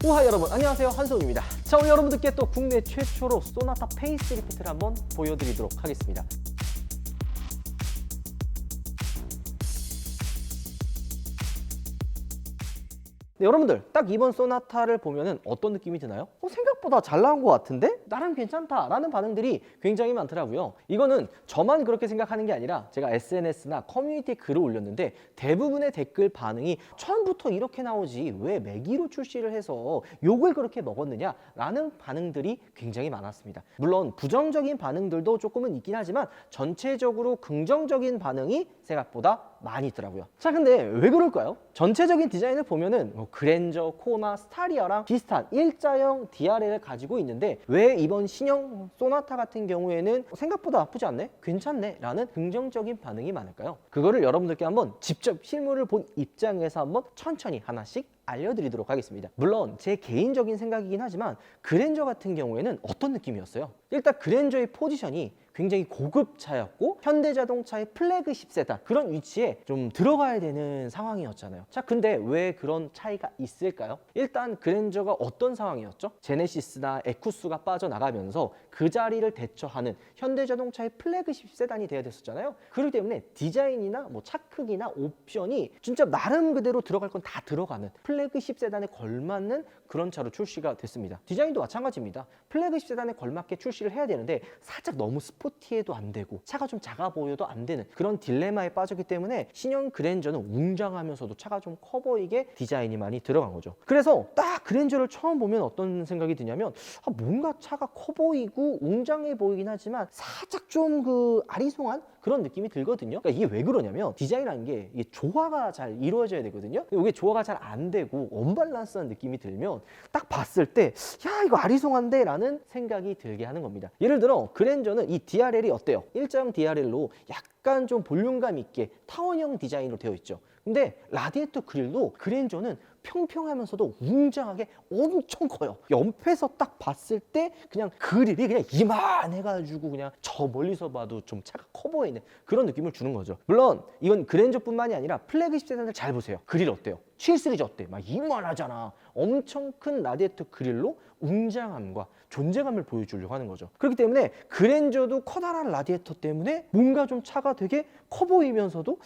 우하 여러분 안녕하세요, 한성우입니다. 자, 오늘 여러분들께 또 국내 최초로 소나타 페이스리프트를 한번 보여드리도록 하겠습니다. 네, 여러분들 딱 이번 소나타를 보면은 어떤 느낌이 드나요? 생각보다 잘 나온 것 같은데? 나름 괜찮다라는 반응들이 굉장히 많더라고요. 이거는 저만 그렇게 생각하는 게 아니라 제가 SNS나 커뮤니티에 글을 올렸는데 대부분의 댓글 반응이 처음부터 이렇게 나오지 왜 매기로 출시를 해서 욕을 그렇게 먹었느냐라는 반응들이 굉장히 많았습니다. 물론 부정적인 반응들도 조금은 있긴 하지만 전체적으로 긍정적인 반응이 생각보다 많이 있더라고요. 자, 근데 왜 그럴까요? 전체적인 디자인을 보면은 그랜저, 코나, 스타리아랑 비슷한 일자형 DRL을 가지고 있는데 왜 이번 신형 소나타 같은 경우에는 생각보다 나쁘지 않네? 괜찮네? 라는 긍정적인 반응이 많을까요? 그거를 여러분들께 한번 직접 실물을 본 입장에서 한번 천천히 하나씩 알려드리도록 하겠습니다. 물론 제 개인적인 생각이긴 하지만 그랜저 같은 경우에는 어떤 느낌이었어요? 일단 그랜저의 포지션이 굉장히 고급 차였고 현대자동차의 플래그십 세단 그런 위치에 좀 들어가야 되는 상황이었잖아요. 자, 근데 왜 그런 차이가 있을까요? 일단 그랜저가 어떤 상황이었죠? 제네시스나 에쿠스가 빠져나가면서 그 자리를 대처하는 현대자동차의 플래그십 세단이 돼야 됐었잖아요. 그렇기 때문에 디자인이나 뭐 차 크기나 옵션이 진짜 나름 그대로 들어갈 건 다 들어가는 플래그십 세단에 걸맞는 그런 차로 출시가 됐습니다. 디자인도 마찬가지입니다. 플래그십 세단에 걸맞게 출시를 해야 되는데 살짝 너무 스포티해도 안 되고 차가 좀 작아 보여도 안 되는 그런 딜레마에 빠졌기 때문에 신형 그랜저는 웅장하면서도 차가 좀 커 보이게 디자인이 많이 들어간 거죠. 그래서 딱 그랜저를 처음 보면 어떤 생각이 드냐면 뭔가 차가 커 보이고 웅장해 보이긴 하지만 살짝 좀 아리송한 그런 느낌이 들거든요. 그러니까 이게 왜 그러냐면 디자인이라는 게 이게 조화가 잘 이루어져야 되거든요. 이게 조화가 잘 안 되고 언밸런스한 느낌이 들면 딱 봤을 때 야, 이거 아리송한데 라는 생각이 들게 하는 겁니다. 예를 들어 그랜저는 이 DRL이 어때요? 일자형 DRL로 약간 좀 볼륨감 있게 타원형 디자인으로 되어 있죠. 근데 라디에이터 그릴도 그랜저는 평평하면서도 웅장하게 엄청 커요. 옆에서 딱 봤을 때 그냥 그릴이 그냥 이만해가지고 그냥 저 멀리서 봐도 좀 차가 커 보이는 그런 느낌을 주는 거죠. 물론 이건 그랜저뿐만이 아니라 플래그십 세단을 잘 보세요. 그릴 어때요? 7 시리즈 어때? 막 이만하잖아. 엄청 큰 라디에이터 그릴로 웅장함과 존재감을 보여주려고 하는 거죠. 그렇기 때문에 그랜저도 커다란 라디에이터 때문에 뭔가 좀 차가 되게 커 보이면서도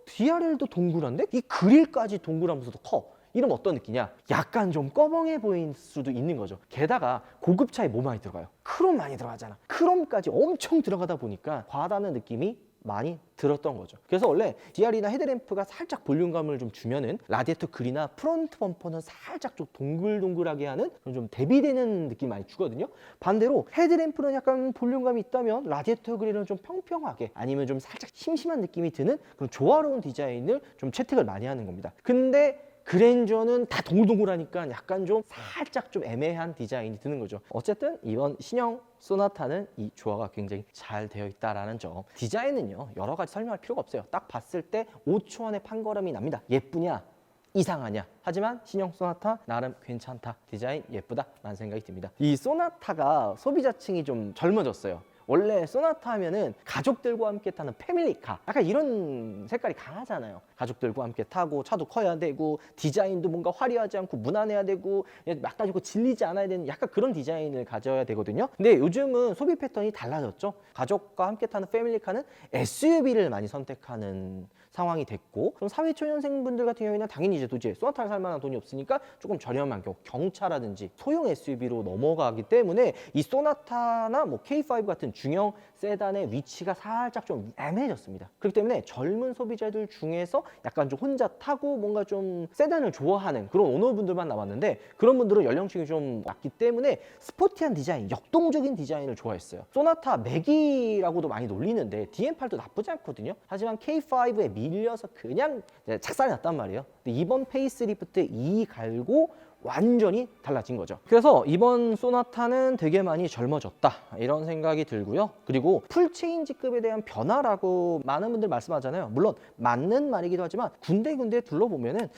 DRL도 동그란데 이 그릴까지 동그라면서도 커. 이러면 어떤 느낌이냐? 약간 좀 꺼벙해 보일 수도 있는 거죠. 게다가 고급차에 뭐 많이 들어가요? 크롬 많이 들어가잖아. 크롬까지 엄청 들어가다 보니까 과하다는 느낌이 많이 들었던 거죠. 그래서 원래 DR이나 헤드램프가 살짝 볼륨감을 좀 주면은 라디에이터 그릴이나 프론트 범퍼는 살짝 좀 동글동글하게 하는 그런 좀 대비되는 느낌 많이 주거든요. 반대로 헤드램프는 약간 볼륨감이 있다면 라디에이터 그릴은 좀 평평하게 아니면 좀 살짝 심심한 느낌이 드는 그런 조화로운 디자인을 좀 채택을 많이 하는 겁니다. 근데 그랜저는 다 동글동글하니까 약간 좀 살짝 좀 애매한 디자인이 드는 거죠. 어쨌든 이번 신형 소나타는 이 조화가 굉장히 잘 되어 있다라는 점. 디자인은요 여러 가지 설명할 필요가 없어요. 딱 봤을 때 5초 안에 판가름이 납니다. 예쁘냐 이상하냐. 하지만 신형 소나타 나름 괜찮다. 디자인 예쁘다 라는 생각이 듭니다. 이 소나타가 소비자층이 좀 젊어졌어요. 원래 소나타 하면은 가족들과 함께 타는 패밀리카 약간 이런 색깔이 강하잖아요. 가족들과 함께 타고 차도 커야 되고 디자인도 뭔가 화려하지 않고 무난해야 되고 약간 질리지 않아야 되는 약간 그런 디자인을 가져야 되거든요. 근데 요즘은 소비 패턴이 달라졌죠. 가족과 함께 타는 패밀리카는 SUV를 많이 선택하는 상황이 됐고 그럼 사회초년생분들 같은 경우에는 당연히 이제 도저히 소나타를 살 만한 돈이 없으니까 조금 저렴한 경차라든지 소형 SUV로 넘어가기 때문에 이 소나타나 뭐 K5 같은 중형 세단의 위치가 살짝 좀 애매해졌습니다. 그렇기 때문에 젊은 소비자들 중에서 약간 좀 혼자 타고 뭔가 좀 세단을 좋아하는 그런 오너분들만 남았는데 그런 분들은 연령층이 좀 낮기 때문에 스포티한 디자인, 역동적인 디자인을 좋아했어요. 소나타 매기라고도 많이 놀리는데 DM8도 나쁘지 않거든요. 하지만 K5에 밀려서 그냥 착살이 났단 말이에요. 근데 이번 페이스리프트에 이 갈고 완전히 달라진 거죠. 그래서 이번 소나타는 되게 많이 젊어졌다 이런 생각이 들고요. 그리고 풀체인지급에 대한 변화라고 많은 분들 말씀하잖아요. 물론 맞는 말이기도 하지만 군데군데 둘러보면은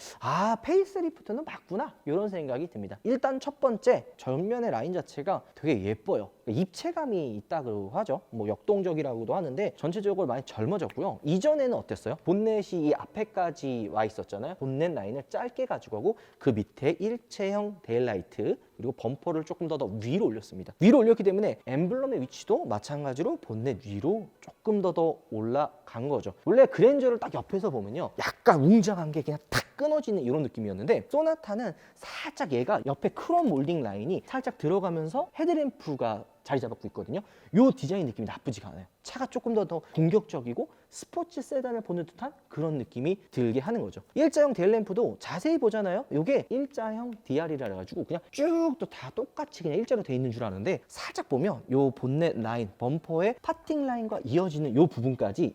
페이스리프트는 맞구나 이런 생각이 듭니다. 일단 첫 번째 전면의 라인 자체가 되게 예뻐요. 입체감이 있다고 하죠. 뭐 역동적이라고도 하는데 전체적으로 많이 젊어졌고요. 이전에는 어땠어요? 본넷이 이 앞에까지 와 있었잖아요. 본넷 라인을 짧게 가지고 하고 그 밑에 일체형 데일라이트 그리고 범퍼를 조금 더 위로 올렸습니다. 위로 올렸기 때문에 엠블럼의 위치도 마찬가지로 본넷 위로 조금 더 올라간 거죠. 원래 그랜저를 딱 옆에서 보면요, 약간 웅장한 게 그냥 탁 끊어지는 이런 느낌이었는데 소나타는 살짝 얘가 옆에 크롬 몰딩 라인이 살짝 들어가면서 헤드램프가 자리 잡고 있거든요. 이 디자인 느낌이 나쁘지가 않아요. 차가 조금 더 공격적이고 스포츠 세단을 보는 듯한 그런 느낌이 들게 하는 거죠. 일자형 데일램프도 자세히 보잖아요. 이게 일자형 DR이라 해가지고 그냥 쭉 또 다 똑같이 그냥 일자로 돼 있는 줄 아는데 살짝 보면 이 본넷 라인, 범퍼의 파팅 라인과 이어지는 이 부분까지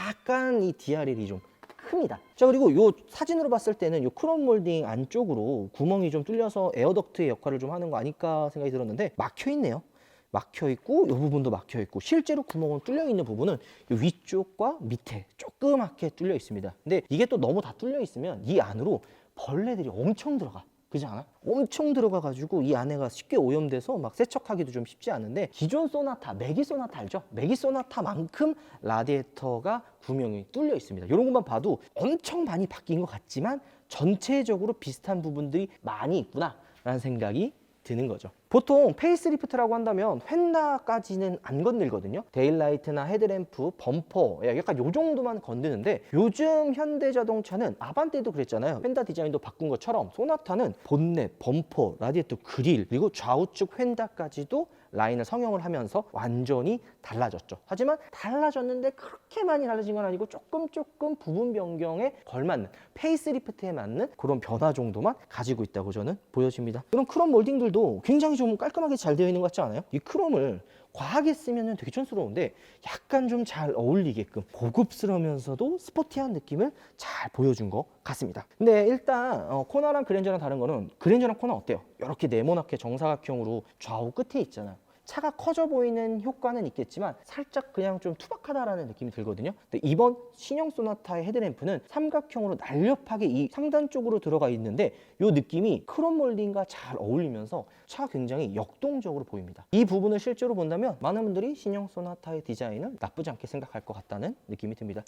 약간 이 DR이 좀 큽니다. 자, 그리고 이 사진으로 봤을 때는 이 크롬 몰딩 안쪽으로 구멍이 좀 뚫려서 에어덕트의 역할을 좀 하는 거 아닐까 생각이 들었는데 막혀 있네요. 막혀 있고 이 부분도 막혀 있고 실제로 구멍은 뚫려 있는 부분은 이 위쪽과 밑에 조그맣게 뚫려 있습니다. 근데 이게 또 너무 다 뚫려 있으면 이 안으로 벌레들이 엄청 들어가. 그렇지 않아? 엄청 들어가가지고 이 안에가 쉽게 오염돼서 막 세척하기도 좀 쉽지 않은데 기존 소나타, 매기 소나타 알죠? 매기 소나타만큼 라디에이터가 구멍이 뚫려 있습니다. 이런 것만 봐도 엄청 많이 바뀐 것 같지만 전체적으로 비슷한 부분들이 많이 있구나 라는 생각이 드는 거죠. 보통 페이스리프트라고 한다면 휀다까지는 안 건들거든요. 데일라이트나 헤드램프, 범퍼 약간 요 정도만 건드는데 요즘 현대자동차는 아반떼도 그랬잖아요. 휀다 디자인도 바꾼 것처럼 소나타는 본넷, 범퍼, 라디에이터 그릴 그리고 좌우측 휀다까지도 라인을 성형을 하면서 완전히 달라졌죠. 하지만 달라졌는데 그렇게 많이 달라진 건 아니고 조금 부분 변경에 걸맞는 페이스리프트에 맞는 그런 변화 정도만 가지고 있다고 저는 보여집니다. 이런 크롬 몰딩들도 굉장히 좀 깔끔하게 잘 되어 있는 것 같지 않아요? 이 크롬을 과하게 쓰면 되게 촌스러운데 약간 좀 잘 어울리게끔 고급스러우면서도 스포티한 느낌을 잘 보여준 것 같습니다. 근데 일단 코나랑 그랜저랑 다른 거는 그랜저랑 코나 어때요? 이렇게 네모나게 정사각형으로 좌우 끝에 있잖아요. 차가 커져 보이는 효과는 있겠지만 살짝 그냥 좀 투박하다라는 느낌이 들거든요. 근데 이번 신형 소나타의 헤드램프는 삼각형으로 날렵하게 이 상단 쪽으로 들어가 있는데 이 느낌이 크롬 몰딩과 잘 어울리면서 차가 굉장히 역동적으로 보입니다. 이 부분을 실제로 본다면 많은 분들이 신형 소나타의 디자인은 나쁘지 않게 생각할 것 같다는 느낌이 듭니다.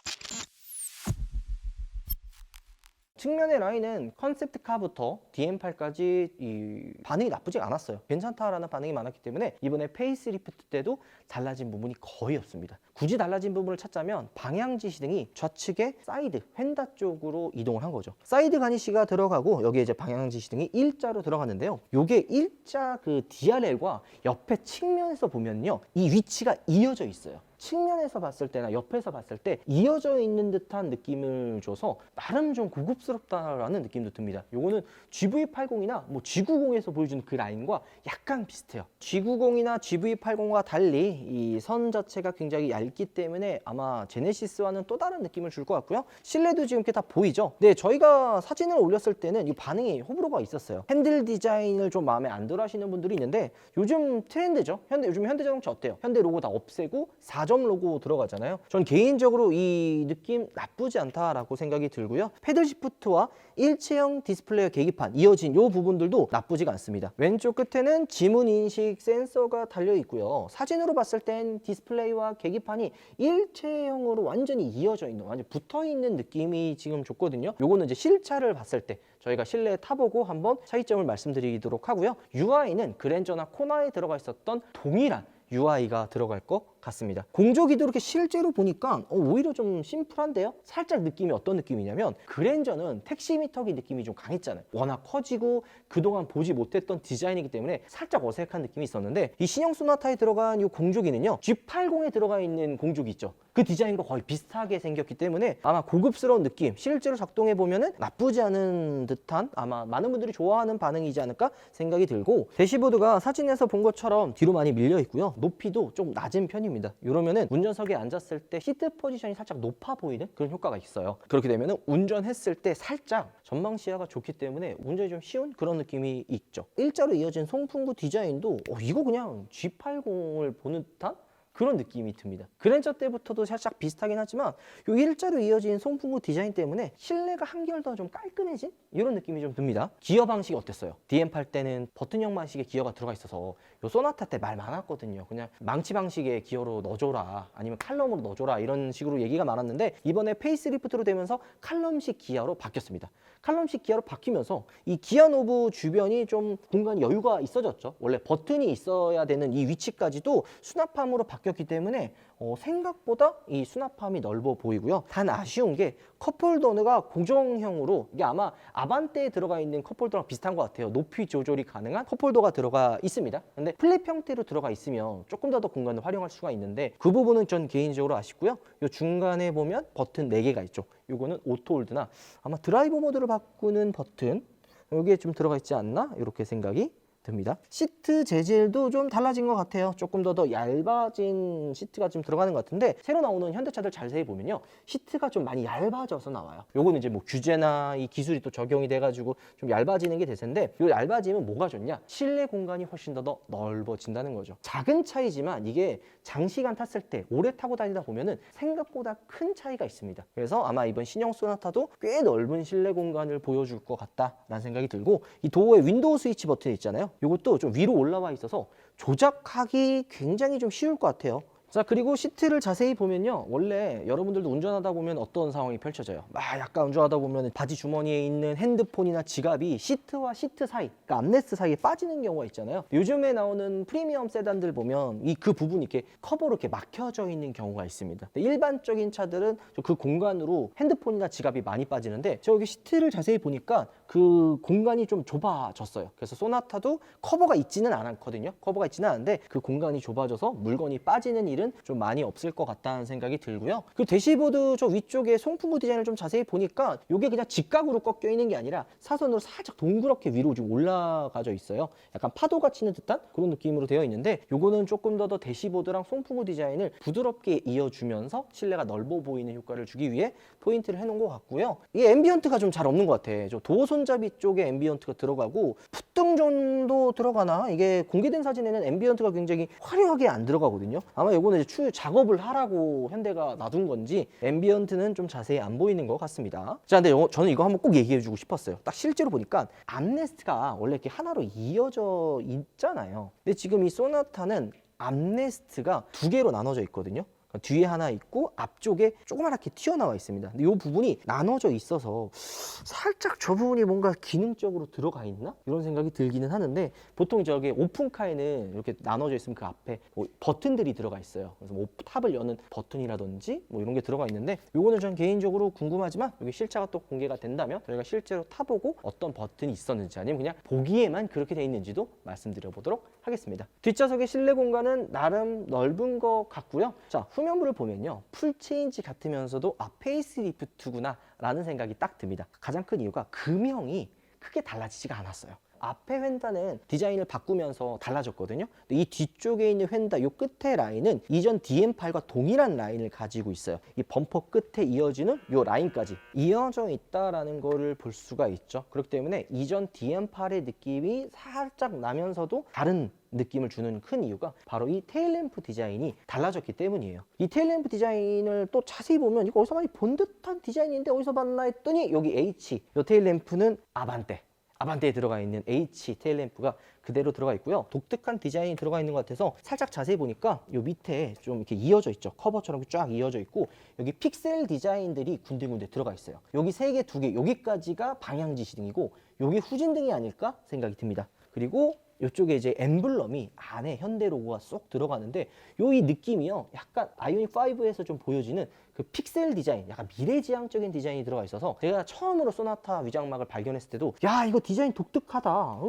측면의 라인은 컨셉트카부터 DM8까지 이 반응이 나쁘지 않았어요. 괜찮다라는 반응이 많았기 때문에 이번에 페이스리프트 때도 달라진 부분이 거의 없습니다. 굳이 달라진 부분을 찾자면 방향 지시등이 좌측에 사이드, 휀다 쪽으로 이동을 한 거죠. 사이드 가니쉬가 들어가고 여기에 이제 방향 지시등이 일자로 들어갔는데요. 요게 일자 그 DRL과 옆에 측면에서 보면요. 이 위치가 이어져 있어요. 측면에서 봤을 때나 옆에서 봤을 때 이어져 있는 듯한 느낌을 줘서 나름 좀 고급스럽다라는 느낌도 듭니다. 요거는 GV80이나 뭐 G90에서 보여주는 그 라인과 약간 비슷해요. G90이나 GV80과 달리 이 선 자체가 굉장히 얇기 때문에 아마 제네시스와는 또 다른 느낌을 줄 것 같고요. 실내도 지금 이렇게 다 보이죠? 네, 저희가 사진을 올렸을 때는 이 반응이 호불호가 있었어요. 핸들 디자인을 좀 마음에 안 들어 하시는 분들이 있는데 요즘 트렌드죠. 요즘 현대자동차 어때요? 현대 로고 다 없애고 4점 로고 들어가잖아요. 전 개인적으로 이 느낌 나쁘지 않다라고 생각이 들고요. 패들 시프트와 일체형 디스플레이어 계기판 이어진 이 부분들도 나쁘지가 않습니다. 왼쪽 끝에는 지문 인식 센서가 달려 있고요. 사진으로 봤을 땐 디스플레이와 계기판이 일체형으로 완전히 이어져 있는, 완전 붙어 있는 느낌이 지금 좋거든요. 요거는 이제 실차를 봤을 때 저희가 실내에 타보고 한번 차이점을 말씀드리도록 하고요. UI는 그랜저나 코나에 들어가 있었던 동일한 UI가 들어갈 것 같습니다. 공조기도 이렇게 실제로 보니까 오히려 좀 심플한데요? 살짝 느낌이 어떤 느낌이냐면 그랜저는 택시미터기 느낌이 좀 강했잖아요. 워낙 커지고 그동안 보지 못했던 디자인이기 때문에 살짝 어색한 느낌이 있었는데 이 신형 소나타에 들어간 이 공조기는요. G80에 들어가 있는 공조기 있죠. 그 디자인과 거의 비슷하게 생겼기 때문에 아마 고급스러운 느낌, 실제로 작동해 보면은 나쁘지 않은 듯한 아마 많은 분들이 좋아하는 반응이지 않을까 생각이 들고 대시보드가 사진에서 본 것처럼 뒤로 많이 밀려 있고요. 높이도 좀 낮은 편입니다. 이러면은 운전석에 앉았을 때 시트 포지션이 살짝 높아 보이는 그런 효과가 있어요. 그렇게 되면은 운전했을 때 살짝 전방 시야가 좋기 때문에 운전이 좀 쉬운 그런 느낌이 있죠. 일자로 이어진 송풍구 디자인도 이거 그냥 G80을 보는 듯한 그런 느낌이 듭니다. 그랜저 때부터도 살짝 비슷하긴 하지만 요 일자로 이어진 송풍구 디자인 때문에 실내가 한결 더 좀 깔끔해진 이런 느낌이 좀 듭니다. 기어 방식이 어땠어요? DM8 때는 버튼형 방식의 기어가 들어가 있어서 요 소나타 때 말 많았거든요. 그냥 망치 방식의 기어로 넣어줘라, 아니면 칼럼으로 넣어줘라, 이런 식으로 얘기가 많았는데 이번에 페이스리프트로 되면서 칼럼식 기어로 바뀌었습니다. 칼럼식 기어로 바뀌면서 이 기어 노브 주변이 좀 공간 여유가 있어졌죠. 원래 버튼이 있어야 되는 이 위치까지도 수납함으로 바뀌었기 때문에 생각보다 이 수납함이 넓어 보이고요. 단 아쉬운 게 컵홀더가 고정형으로, 이게 아마 아반떼에 들어가 있는 컵홀더랑 비슷한 것 같아요. 높이 조절이 가능한 컵홀더가 들어가 있습니다. 근데 플립 형태로 들어가 있으면 조금 더 공간을 활용할 수가 있는데 그 부분은 전 개인적으로 아쉽고요. 이 중간에 보면 버튼 4개가 있죠. 이거는 오토 홀드나 아마 드라이브 모드를 바꾸는 버튼, 여기에 좀 들어가 있지 않나, 이렇게 생각이 듭니다. 시트 재질도 좀 달라진 것 같아요. 조금 더 얇아진 시트가 좀 들어가는 것 같은데, 새로 나오는 현대차들 자세히 보면요, 시트가 좀 많이 얇아져서 나와요. 요거는 이제 뭐 규제나 이 기술이 또 적용이 돼가지고 좀 얇아지는 게 대세인데, 요 얇아지면 뭐가 좋냐? 실내 공간이 훨씬 더 넓어진다는 거죠. 작은 차이지만 이게 장시간 탔을 때, 오래 타고 다니다 보면은 생각보다 큰 차이가 있습니다. 그래서 아마 이번 신형 소나타도 꽤 넓은 실내 공간을 보여줄 것 같다라는 생각이 들고, 이 도어에 윈도우 스위치 버튼 있잖아요. 이것도 좀 위로 올라와 있어서 조작하기 굉장히 좀 쉬울 것 같아요. 자, 그리고 시트를 자세히 보면요, 원래 여러분들도 운전하다 보면 어떤 상황이 펼쳐져요? 약간 운전하다 보면 바지 주머니에 있는 핸드폰이나 지갑이 시트와 시트 사이, 그러니까 암레스트 사이에 빠지는 경우가 있잖아요. 요즘에 나오는 프리미엄 세단들 보면 그 부분이 이렇게 커버로 이렇게 막혀져 있는 경우가 있습니다. 일반적인 차들은 그 공간으로 핸드폰이나 지갑이 많이 빠지는데, 저기 시트를 자세히 보니까 그 공간이 좀 좁아졌어요. 그래서 소나타도 커버가 있지는 않거든요. 커버가 있지는 않은데 그 공간이 좁아져서 물건이 빠지는 일은 좀 많이 없을 것 같다는 생각이 들고요. 그리고 대시보드 저 위쪽에 송풍구 디자인을 좀 자세히 보니까 이게 그냥 직각으로 꺾여 있는 게 아니라 사선으로 살짝 동그랗게 위로 좀 올라가져 있어요. 약간 파도가 치는 듯한 그런 느낌으로 되어 있는데, 요거는 조금 더 대시보드랑 송풍구 디자인을 부드럽게 이어주면서 실내가 넓어 보이는 효과를 주기 위해 포인트를 해놓은 것 같고요. 이게 앰비언트가 좀 잘 없는 것 같아. 저 도어 손잡이 쪽에 앰비언트가 들어가고, 풋등 정도 들어가나? 이게 공개된 사진에는 앰비언트가 굉장히 화려하게 안 들어가거든요. 아마 요거는 이제 추후 작업을 하라고 현대가 놔둔 건지 앰비언트는 좀 자세히 안 보이는 것 같습니다. 자, 근데 저는 이거 한번 꼭 얘기해 주고 싶었어요. 딱 실제로 보니까 암레스트가 원래 이렇게 하나로 이어져 있잖아요. 근데 지금 이 소나타는 암레스트가 2개로 나눠져 있거든요. 뒤에 하나 있고 앞쪽에 조그맣게 튀어나와 있습니다. 근데 이 부분이 나눠져 있어서 살짝 저 부분이 뭔가 기능적으로 들어가 있나? 이런 생각이 들기는 하는데, 보통 저기 오픈카에는 이렇게 나눠져 있으면 그 앞에 뭐 버튼들이 들어가 있어요. 그래서 뭐 탑을 여는 버튼이라든지 뭐 이런 게 들어가 있는데, 요거는 전 개인적으로 궁금하지만 여기 실차가 또 공개가 된다면 저희가 실제로 타보고 어떤 버튼이 있었는지, 아니면 그냥 보기에만 그렇게 돼 있는지도 말씀드려 보도록 하겠습니다. 뒷좌석의 실내 공간은 나름 넓은 것 같고요. 자, 후면부를 보면요, 풀체인지 같으면서도 페이스리프트구나 라는 생각이 딱 듭니다. 가장 큰 이유가 금형이 크게 달라지지가 않았어요. 앞에 휀다는 디자인을 바꾸면서 달라졌거든요. 근데 이 뒤쪽에 있는 휀다 요 끝에 라인은 이전 DM8과 동일한 라인을 가지고 있어요. 이 범퍼 끝에 이어지는 요 라인까지 이어져 있다라는 거를 볼 수가 있죠. 그렇기 때문에 이전 DM8의 느낌이 살짝 나면서도 다른 느낌을 주는 큰 이유가 바로 이 테일램프 디자인이 달라졌기 때문이에요. 이 테일램프 디자인을 또 자세히 보면 이거 어디서 많이 본 듯한 디자인인데 어디서 봤나 했더니, 여기 H, 이 테일램프는 아반떼에 들어가 있는 H 테일램프가 그대로 들어가 있고요. 독특한 디자인이 들어가 있는 것 같아서 살짝 자세히 보니까 요 밑에 좀 이렇게 이어져 있죠. 커버처럼 쫙 이어져 있고, 여기 픽셀 디자인들이 군데군데 들어가 있어요. 여기 3개, 2개, 여기까지가 방향지시등이고 여기 후진등이 아닐까 생각이 듭니다. 그리고 이쪽에 이제 엠블럼이 안에 현대 로고가 쏙 들어가는데, 이 느낌이요, 약간 아이오닉 5에서 좀 보여지는 그 픽셀 디자인, 약간 미래지향적인 디자인이 들어가 있어서, 제가 처음으로 소나타 위장막을 발견했을 때도 야, 이거 디자인 독특하다,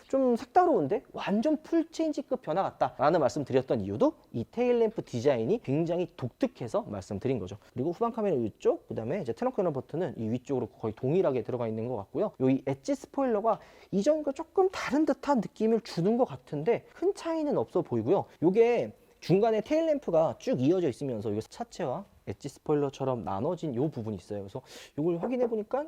좀 색다르운데 완전 풀체인지급 변화 같다 라는 말씀 드렸던 이유도 이 테일램프 디자인이 굉장히 독특해서 말씀드린 거죠. 그리고 후방 카메라 위쪽, 그 다음에 이제 트렁크 열는 버튼은 이 위쪽으로 거의 동일하게 들어가 있는 것 같고요. 이 엣지 스포일러가 이전과 조금 다른 듯한 느낌을 주는 것 같은데 큰 차이는 없어 보이고요. 이게 중간에 테일램프가 쭉 이어져 있으면서 이거 차체와 엣지 스포일러처럼 나눠진 이 부분이 있어요. 그래서 이걸 확인해 보니까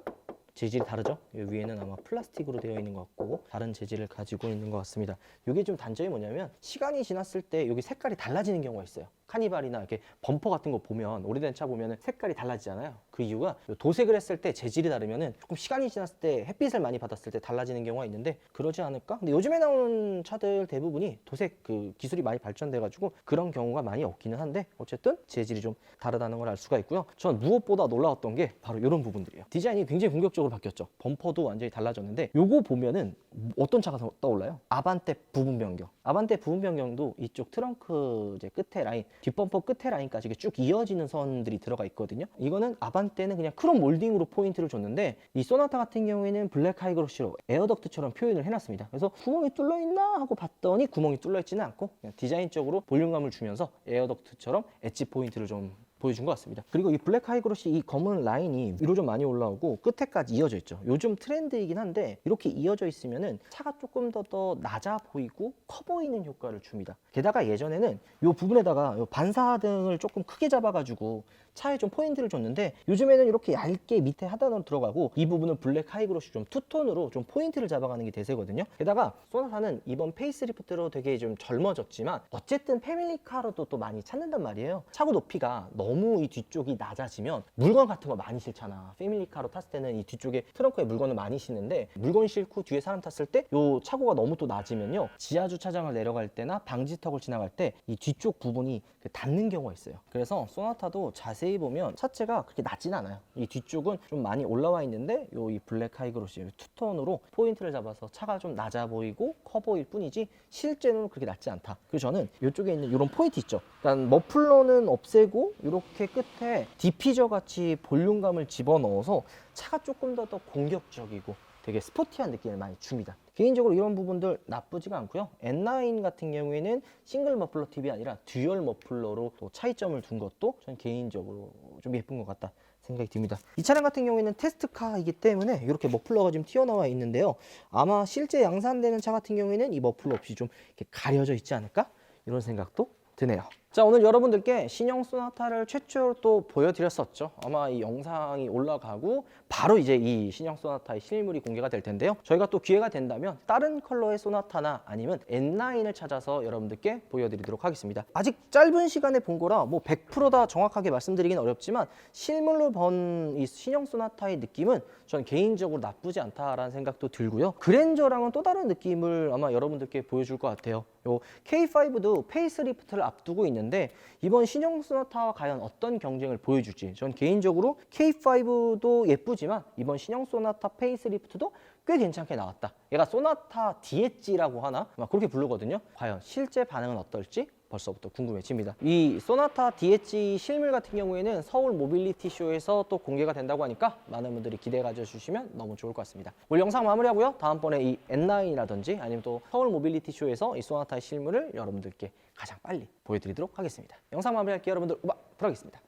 재질이 다르죠? 이 위에는 아마 플라스틱으로 되어 있는 것 같고 다른 재질을 가지고 있는 것 같습니다. 이게 좀 단점이 뭐냐면 시간이 지났을 때 여기 색깔이 달라지는 경우가 있어요. 카니발이나 이렇게 범퍼 같은 거 보면 오래된 차 보면 색깔이 달라지잖아요. 그 이유가 도색을 했을 때 재질이 다르면 조금 시간이 지났을 때 햇빛을 많이 받았을 때 달라지는 경우가 있는데 그러지 않을까? 근데 요즘에 나오는 차들 대부분이 도색 그 기술이 많이 발전돼 가지고 그런 경우가 많이 없기는 한데 어쨌든 재질이 좀 다르다는 걸 알 수가 있고요. 전 무엇보다 놀라웠던 게 바로 이런 부분들이에요. 디자인이 굉장히 공격적으로 바뀌었죠. 범퍼도 완전히 달라졌는데 요거 보면은 어떤 차가 떠올라요? 아반떼 부분 변경. 아반떼 부분 변경도 이쪽 트렁크 이제 끝에 라인, 뒷범퍼 끝에 라인까지 쭉 이어지는 선들이 들어가 있거든요. 이거는 아반떼는 그냥 크롬 몰딩으로 포인트를 줬는데 이 소나타 같은 경우에는 블랙 하이그로시로 에어덕트처럼 표현을 해놨습니다. 그래서 구멍이 뚫려 있나 하고 봤더니 구멍이 뚫려 있지는 않고 그냥 디자인적으로 볼륨감을 주면서 에어덕트처럼 엣지 포인트를 좀 보여준 것 같습니다. 그리고 이 블랙 하이그로시 이 검은 라인이 위로 좀 많이 올라오고 끝에까지 이어져 있죠. 요즘 트렌드이긴 한데 이렇게 이어져 있으면은 차가 조금 더 낮아 보이고 커 보이는 효과를 줍니다. 게다가 예전에는 이 부분에다가 요 반사등을 조금 크게 잡아가지고 차에 좀 포인트를 줬는데 요즘에는 이렇게 얇게 밑에 하단으로 들어가고 이 부분은 블랙 하이그로시 좀 투톤으로 좀 포인트를 잡아가는 게 대세거든요. 게다가 소나타는 이번 페이스리프트로 되게 좀 젊어졌지만 어쨌든 패밀리카로도 또 많이 찾는단 말이에요. 차고 높이가 너무 이 뒤쪽이 낮아지면 물건 같은 거 많이 실잖아. 패밀리카로 탔을 때는 이 뒤쪽에 트렁크에 물건을 많이 싣는데 물건 싣고 뒤에 사람 탔을 때 요 차고가 너무 또 낮으면요 지하 주차장을 내려갈 때나 방지턱을 지나갈 때 이 뒤쪽 부분이 닿는 경우가 있어요. 그래서 소나타도 자세히 보면 차체가 그렇게 낮진 않아요. 이 뒤쪽은 좀 많이 올라와 있는데 요 이 블랙 하이그로시 투톤으로 포인트를 잡아서 차가 좀 낮아 보이고 커 보일 뿐이지 실제로는 그렇게 낮지 않다. 그래서 저는 이쪽에 있는 이런 포인트 있죠. 일단 머플러는 없애고 이렇게 끝에 디피저 같이 볼륨감을 집어넣어서 차가 조금 더 공격적이고 되게 스포티한 느낌을 많이 줍니다. 개인적으로 이런 부분들 나쁘지가 않고요. N9 같은 경우에는 싱글 머플러 팁이 아니라 듀얼 머플러로 또 차이점을 둔 것도 전 개인적으로 좀 예쁜 것 같다 생각이 듭니다. 이 차량 같은 경우에는 테스트카이기 때문에 이렇게 머플러가 좀 튀어나와 있는데요. 아마 실제 양산되는 차 같은 경우에는 이 머플러 없이 좀 이렇게 가려져 있지 않을까? 이런 생각도 드네요. 자, 오늘 여러분들께 신형 소나타를 최초로 또 보여드렸었죠. 아마 이 영상이 올라가고 바로 이제 이 신형 소나타의 실물이 공개가 될 텐데요. 저희가 또 기회가 된다면 다른 컬러의 소나타나 아니면 N9을 찾아서 여러분들께 보여드리도록 하겠습니다. 아직 짧은 시간에 본 거라 뭐 100%다 정확하게 말씀드리긴 어렵지만 실물로 본 이 신형 소나타의 느낌은 전 개인적으로 나쁘지 않다라는 생각도 들고요. 그랜저랑은 또 다른 느낌을 아마 여러분들께 보여줄 것 같아요. 요 K5도 페이스리프트를 앞두고 있는데 이번 신형 소나타와 과연 어떤 경쟁을 보여줄지 전 개인적으로 K5도 예쁘지만 이번 신형 소나타 페이스리프트도 꽤 괜찮게 나왔다. 얘가 소나타 DH라고 하나? 막 그렇게 부르거든요. 과연 실제 반응은 어떨지 벌써부터 궁금해집니다. 이 소나타 DH 실물 같은 경우에는 서울 모빌리티 쇼에서 또 공개가 된다고 하니까 많은 분들이 기대 가져주시면 너무 좋을 것 같습니다. 오늘 영상 마무리하고요. 다음번에 이 N9이라든지 아니면 또 서울 모빌리티 쇼에서 이 소나타의 실물을 여러분들께 가장 빨리 보여드리도록 하겠습니다. 영상 마무리할게요. 여러분들 음악 들어가겠습니다.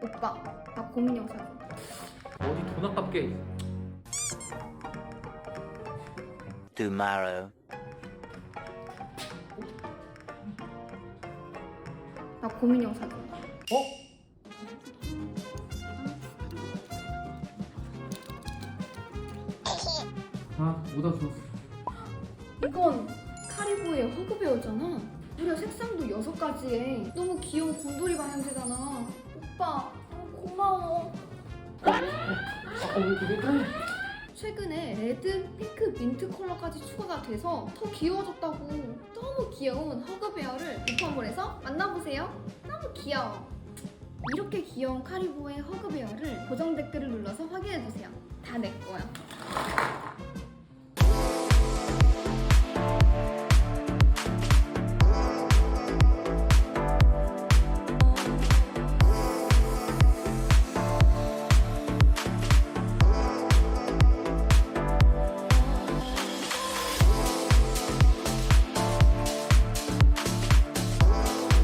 오빠, 나 고민 영상. 어디 돈 아깝게. Tomorrow. 나 고민 영상. 아, 못 왔어. 이건 카리보의 허그베어잖아. 무려 색상도 6가지에 너무 귀여운 곰돌이 방향제잖아. 오빠, 너무 고마워. 왜 그래? 최근에 레드, 핑크, 민트 컬러까지 추가가 돼서 더 귀여워졌다고. 너무 귀여운 허그베어를 오빠몰에서 만나보세요. 너무 귀여워. 이렇게 귀여운 카리보의 허그베어를 고정 댓글을 눌러서 확인해주세요. 다 내 거야.